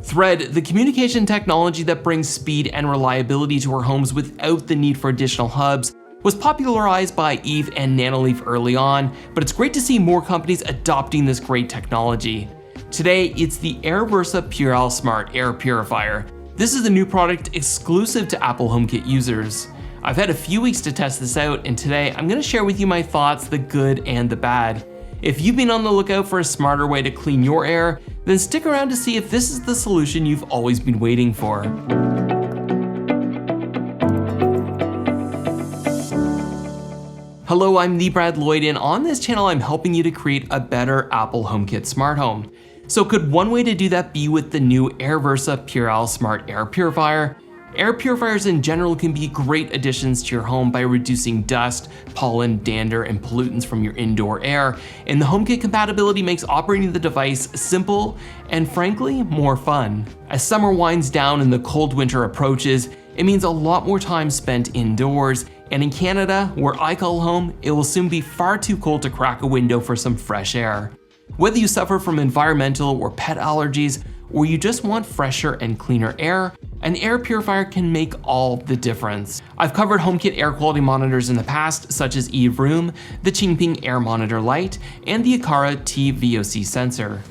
Thread, the communication technology that brings speed and reliability to our homes without the need for additional hubs, was popularized by Eve and Nanoleaf early on, but it's great to see more companies adopting this great technology. Today, it's the Airversa Purelle Smart Air Purifier. This is a new product exclusive to Apple HomeKit users. I've had a few weeks to test this out, and today I'm going to share with you my thoughts, the good and the bad. If you've been on the lookout for a smarter way to clean your air, then stick around to see if this is the solution you've always been waiting for. Hello, I'm the Brad Lloyd, and on this channel I'm helping you to create a better Apple HomeKit smart home. So could one way to do that be with the new Airversa Purelle Smart Air Purifier? Air purifiers in general can be great additions to your home by reducing dust, pollen, dander, and pollutants from your indoor air, and the HomeKit compatibility makes operating the device simple and frankly, more fun. As summer winds down and the cold winter approaches, it means a lot more time spent indoors, and in Canada, where I call home, it will soon be far too cold to crack a window for some fresh air. Whether you suffer from environmental or pet allergies, or you just want fresher and cleaner air, an air purifier can make all the difference. I've covered HomeKit air quality monitors in the past, such as Eve Room, the Qingping Air Monitor Lite, and the Aqara T VOC sensor.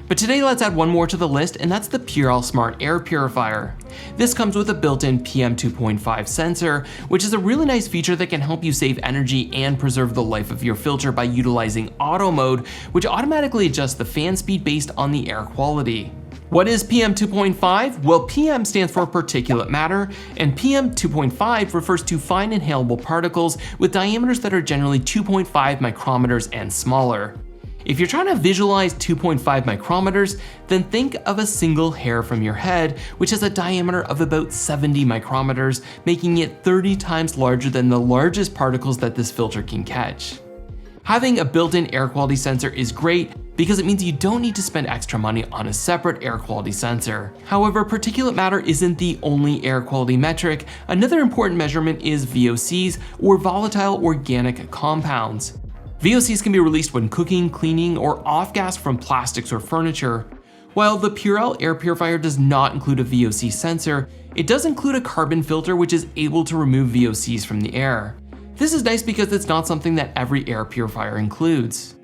But today let's add one more to the list, and that's the Purelle Smart Air Purifier. This comes with a built-in PM 2.5 sensor, which is a really nice feature that can help you save energy and preserve the life of your filter by utilizing auto mode, which automatically adjusts the fan speed based on the air quality. What is PM 2.5? Well, PM stands for particulate matter, and PM 2.5 refers to fine inhalable particles with diameters that are generally 2.5 micrometers and smaller. If you're trying to visualize 2.5 micrometers, then think of a single hair from your head, which has a diameter of about 70 micrometers, making it 30 times larger than the largest particles that this filter can catch. Having a built-in air quality sensor is great because it means you don't need to spend extra money on a separate air quality sensor. However, particulate matter isn't the only air quality metric. Another important measurement is VOCs, or volatile organic compounds. VOCs can be released when cooking, cleaning, or off-gas from plastics or furniture. While the Purelle Air Purifier does not include a VOC sensor, it does include a carbon filter which is able to remove VOCs from the air. This is nice because it's not something that every air purifier includes.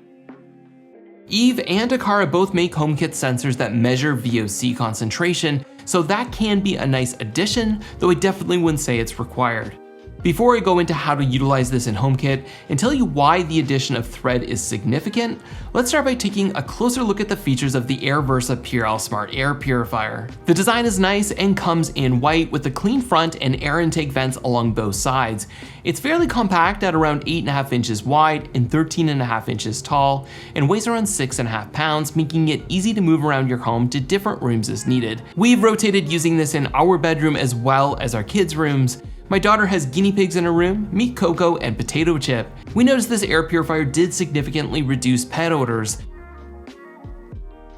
Eve and Aqara both make HomeKit sensors that measure VOC concentration, so that can be a nice addition, though I definitely wouldn't say it's required. Before I go into how to utilize this in HomeKit and tell you why the addition of Thread is significant, let's start by taking a closer look at the features of the Airversa Purelle Smart Air Purifier. The design is nice and comes in white with a clean front and air intake vents along both sides. It's fairly compact at around 8.5 inches wide and 13.5 inches tall, and weighs around 6.5 pounds, making it easy to move around your home to different rooms as needed. We've rotated using this in our bedroom as well as our kids' rooms. My daughter has guinea pigs in her room, meat cocoa, and potato chip. We noticed this air purifier did significantly reduce pet odors.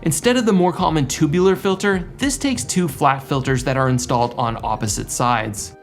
Instead of the more common tubular filter, this takes two flat filters that are installed on opposite sides.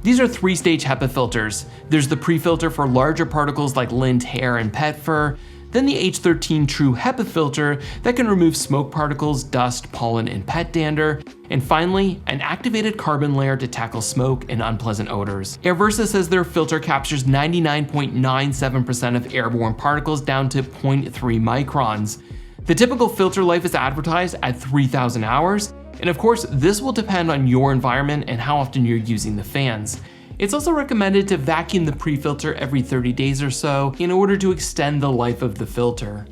These are 3-stage Hepa filters. There's the pre-filter for larger particles like lint, hair, and pet fur, then the H13 True Hepa filter that can remove smoke particles, dust, pollen, and pet dander, and finally, an activated carbon layer to tackle smoke and unpleasant odors. Airversa says their filter captures 99.97% of airborne particles down to 0.3 microns. The typical filter life is advertised at 3,000 hours, and of course, this will depend on your environment and how often you're using the fans. It's also recommended to vacuum the pre-filter every 30 days or so in order to extend the life of the filter.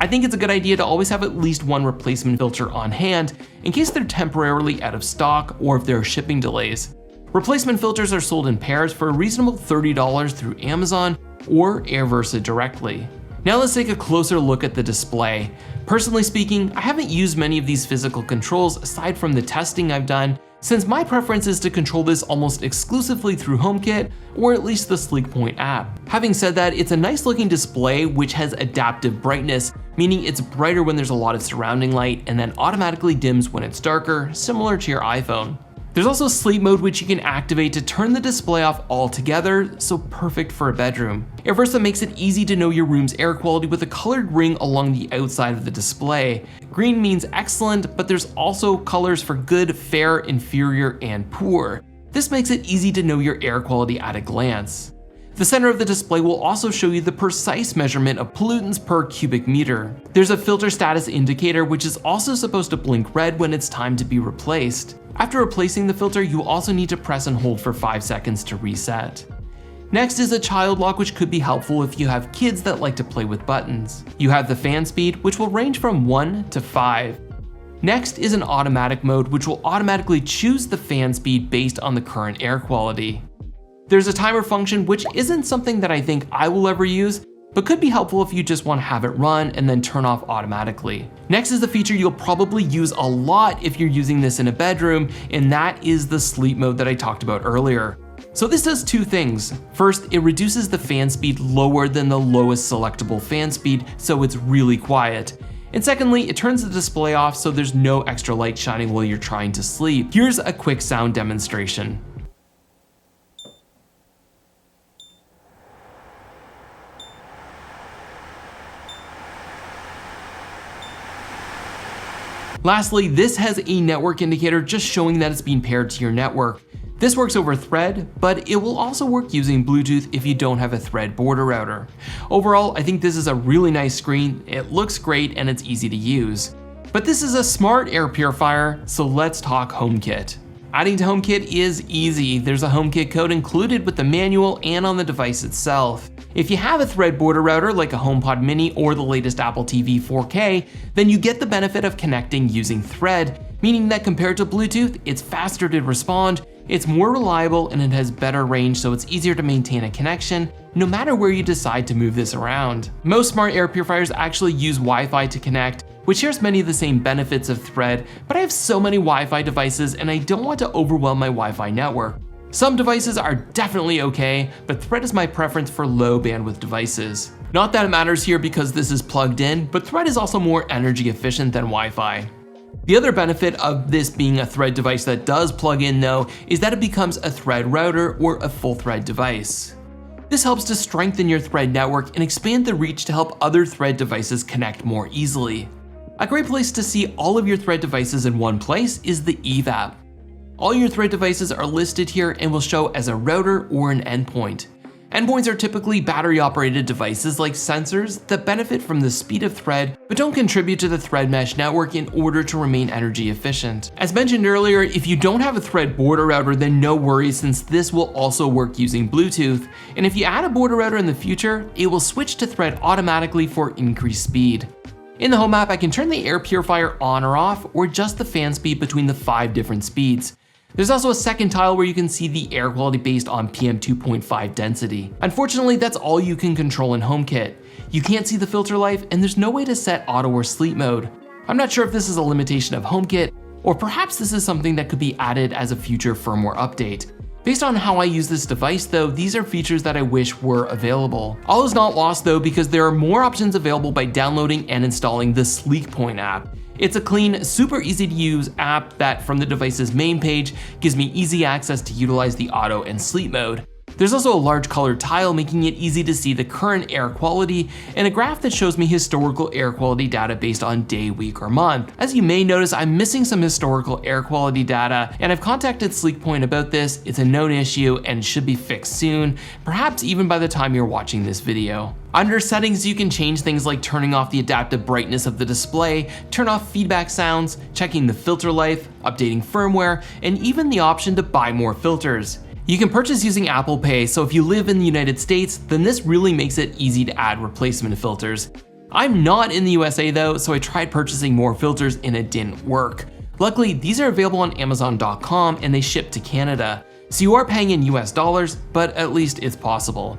I think it's a good idea to always have at least one replacement filter on hand in case they're temporarily out of stock or if there are shipping delays. Replacement filters are sold in pairs for a reasonable $30 through Amazon or Airversa directly. Now let's take a closer look at the display. Personally speaking, I haven't used many of these physical controls aside from the testing I've done, since my preference is to control this almost exclusively through HomeKit, or at least the Sleekpoint app. Having said that, it's a nice looking display which has adaptive brightness, meaning it's brighter when there's a lot of surrounding light and then automatically dims when it's darker, similar to your iPhone. There's also sleep mode, which you can activate to turn the display off altogether, so perfect for a bedroom. Airversa makes it easy to know your room's air quality with a colored ring along the outside of the display. Green means excellent, but there's also colors for good, fair, inferior, and poor. This makes it easy to know your air quality at a glance. The center of the display will also show you the precise measurement of pollutants per cubic meter. There's a filter status indicator, which is also supposed to blink red when it's time to be replaced. After replacing the filter, you also need to press and hold for 5 seconds to reset. Next is a child lock, which could be helpful if you have kids that like to play with buttons. You have the fan speed, which will range from 1 to 5. Next is an automatic mode, which will automatically choose the fan speed based on the current air quality. There's a timer function, which isn't something that I think I will ever use, but could be helpful if you just want to have it run and then turn off automatically. Next is the feature you'll probably use a lot if you're using this in a bedroom, and that is the sleep mode that I talked about earlier. So this does two things. First, it reduces the fan speed lower than the lowest selectable fan speed, so it's really quiet. And secondly, it turns the display off so there's no extra light shining while you're trying to sleep. Here's a quick sound demonstration. Lastly, this has a network indicator just showing that it's being paired to your network. This works over Thread, but it will also work using Bluetooth if you don't have a Thread border router. Overall, I think this is a really nice screen, it looks great, and it's easy to use. But this is a smart air purifier, so let's talk HomeKit. Adding to HomeKit is easy. There's a HomeKit code included with the manual and on the device itself. If you have a Thread border router like a HomePod Mini or the latest Apple TV 4K, then you get the benefit of connecting using Thread, meaning that compared to Bluetooth, it's faster to respond, it's more reliable, and it has better range, so it's easier to maintain a connection no matter where you decide to move this around. Most smart air purifiers actually use Wi-Fi to connect, which shares many of the same benefits of Thread, but I have so many Wi-Fi devices and I don't want to overwhelm my Wi-Fi network. Some devices are definitely okay, but Thread is my preference for low bandwidth devices. Not that it matters here because this is plugged in, but Thread is also more energy efficient than Wi-Fi. The other benefit of this being a Thread device that does plug in though, is that it becomes a Thread router or a full Thread device. This helps to strengthen your Thread network and expand the reach to help other Thread devices connect more easily. A great place to see all of your Thread devices in one place is the Eve app. All your Thread devices are listed here and will show as a router or an endpoint. Endpoints are typically battery-operated devices like sensors that benefit from the speed of Thread but don't contribute to the Thread mesh network in order to remain energy efficient. As mentioned earlier, if you don't have a Thread border router, then no worries since this will also work using Bluetooth. And if you add a border router in the future, it will switch to Thread automatically for increased speed. In the Home app, I can turn the air purifier on or off or adjust the fan speed between the 5 different speeds. There's also a second tile where you can see the air quality based on PM 2.5 density. Unfortunately, that's all you can control in HomeKit. You can't see the filter life, and there's no way to set auto or sleep mode. I'm not sure if this is a limitation of HomeKit, or perhaps this is something that could be added as a future firmware update. Based on how I use this device though, these are features that I wish were available. All is not lost though, because there are more options available by downloading and installing the Sleekpoint app. It's a clean, super easy to use app that from the device's main page gives me easy access to utilize the auto and sleep mode. There's also a large colored tile making it easy to see the current air quality and a graph that shows me historical air quality data based on day, week, or month. As you may notice, I'm missing some historical air quality data and I've contacted Sleekpoint about this. It's a known issue and should be fixed soon, perhaps even by the time you're watching this video. Under settings, you can change things like turning off the adaptive brightness of the display, turn off feedback sounds, checking the filter life, updating firmware, and even the option to buy more filters. You can purchase using Apple Pay, so if you live in the United States, then this really makes it easy to add replacement filters. I'm not in the USA though, so I tried purchasing more filters and it didn't work. Luckily, these are available on Amazon.com and they ship to Canada. So you are paying in US dollars, but at least it's possible.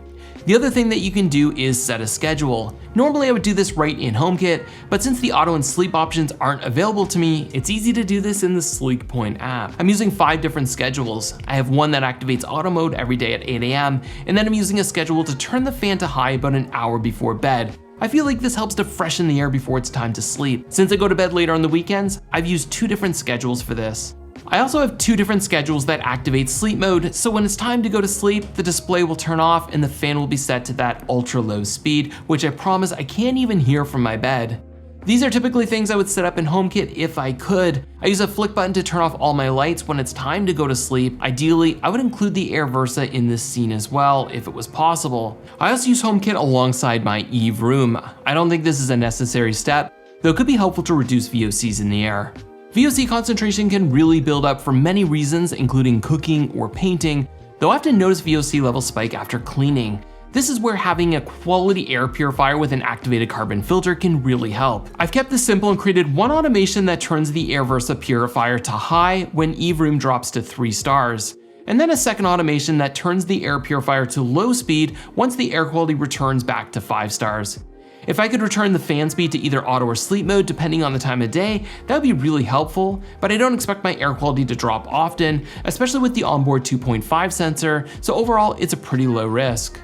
The other thing that you can do is set a schedule. Normally I would do this right in HomeKit, but since the auto and sleep options aren't available to me, it's easy to do this in the Sleekpoint app. I'm using 5 different schedules. I have one that activates auto mode every day at 8 AM, and then I'm using a schedule to turn the fan to high about an hour before bed. I feel like this helps to freshen the air before it's time to sleep. Since I go to bed later on the weekends, I've used 2 different schedules for this. I also have 2 different schedules that activate sleep mode, so when it's time to go to sleep, the display will turn off and the fan will be set to that ultra low speed, which I promise I can't even hear from my bed. These are typically things I would set up in HomeKit if I could. I use a flick button to turn off all my lights when it's time to go to sleep. Ideally, I would include the Airversa in this scene as well, if it was possible. I also use HomeKit alongside my Eve room. I don't think this is a necessary step, though it could be helpful to reduce VOCs in the air. VOC concentration can really build up for many reasons, including cooking or painting, though I often notice VOC levels spike after cleaning. This is where having a quality air purifier with an activated carbon filter can really help. I've kept this simple and created one automation that turns the Airversa Purifier to high when Eve Room drops to 3 stars. And then a second automation that turns the air purifier to low speed once the air quality returns back to 5 stars. If I could return the fan speed to either auto or sleep mode depending on the time of day, that would be really helpful, but I don't expect my air quality to drop often, especially with the onboard 2.5 sensor, so overall it's a pretty low risk.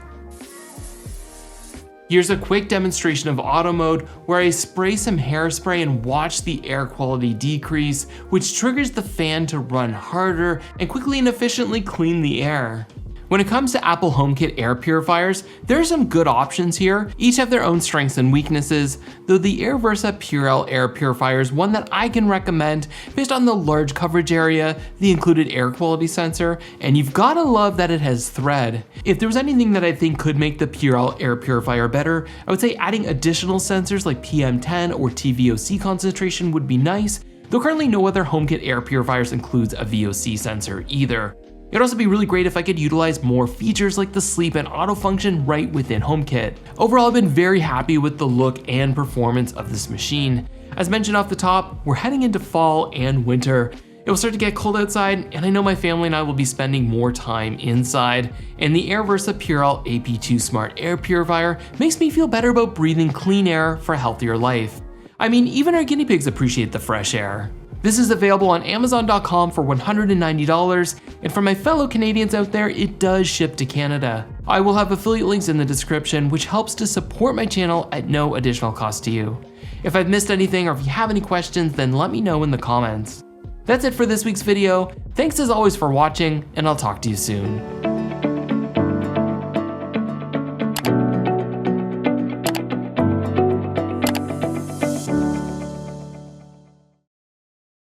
Here's a quick demonstration of auto mode where I spray some hairspray and watch the air quality decrease, which triggers the fan to run harder and quickly and efficiently clean the air. When it comes to Apple HomeKit air purifiers, there are some good options here. Each have their own strengths and weaknesses, though the Airversa Purelle Air Purifier is one that I can recommend based on the large coverage area, the included air quality sensor, and you've gotta love that it has thread. If there was anything that I think could make the Purelle Air Purifier better, I would say adding additional sensors like PM10 or TVOC concentration would be nice, though currently no other HomeKit air purifiers includes a VOC sensor either. It'd also be really great if I could utilize more features like the sleep and auto function right within HomeKit. Overall, I've been very happy with the look and performance of this machine. As mentioned off the top, we're heading into fall and winter. It will start to get cold outside, and I know my family and I will be spending more time inside. And the Airversa Purelle AP2 Smart Air Purifier makes me feel better about breathing clean air for a healthier life. I mean, even our guinea pigs appreciate the fresh air. This is available on Amazon.com for $190, and for my fellow Canadians out there, it does ship to Canada. I will have affiliate links in the description, which helps to support my channel at no additional cost to you. If I've missed anything or if you have any questions, then let me know in the comments. That's it for this week's video. Thanks as always for watching, and I'll talk to you soon.